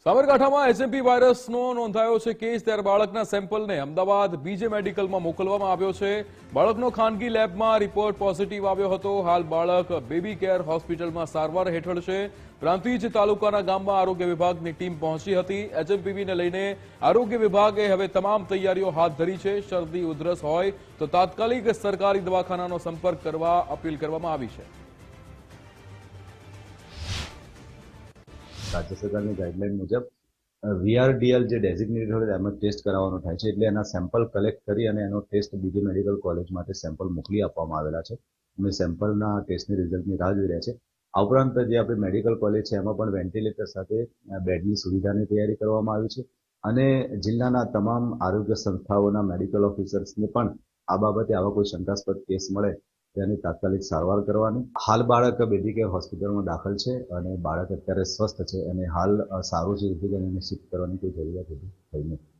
સાબરકાંઠામાં એચએમપી વાયરસનો નોંધાયો છે કેસ, ત્યારે બાળકના સેમ્પલને અમદાવાદ બીજે મેડિકલમાં મોકલવામાં આવ્યો છે. બાળકનો ખાનગી લેબમાં રિપોર્ટ પોઝિટિવ આવ્યો હતો. હાલ બાળક બેબી કેર હોસ્પિટલમાં સારવાર હેઠળ છે. પ્રાંતિજ તાલુકાના ગામમાં આરોગ્ય વિભાગની ટીમ પહોંચી હતી. એચએમપીવીને લઈને આરોગ્ય વિભાગે હવે તમામ તૈયારીઓ હાથ ધરી છે. શરદી ઉધરસ હોય તો તાત્કાલિક સરકારી દવાખાનાનો સંપર્ક કરવા અપીલ કરવામાં આવી છે. રાજ્ય સરકારની ગાઈડલાઈન મુજબ VRDL જે ડેઝિગ્નેટેડ હોય એમાં ટેસ્ટ કરાવવાનો થાય છે, એટલે એના સેમ્પલ કલેક્ટ કરી અને એનો ટેસ્ટ બીજી મેડિકલ કોલેજ માટે સેમ્પલ મોકલી આપવામાં આવેલા છે. અમે સેમ્પલના ટેસ્ટની રિઝલ્ટની રાહ જોઈ રહ્યા છે. આ ઉપરાંત જે આપણી મેડિકલ કોલેજ છે એમાં પણ વેન્ટિલેટર સાથે બેડની સુવિધાની તૈયારી કરવામાં આવી છે અને જિલ્લાના તમામ આરોગ્ય સંસ્થાઓના મેડિકલ ઓફિસર્સને પણ આ બાબતે આવા કોઈ શંકાસ્પદ કેસ મળે તેની તાત્કાલિક સારવાર કરવાની. હાલ બાળક બેબી કેર હોસ્પિટલમાં દાખલ છે અને બાળક અત્યારે સ્વસ્થ છે અને હાલ સારું છે, જેથી કરીને એને શિફ્ટ કરવાની કોઈ જરૂરિયાત થઈ નથી.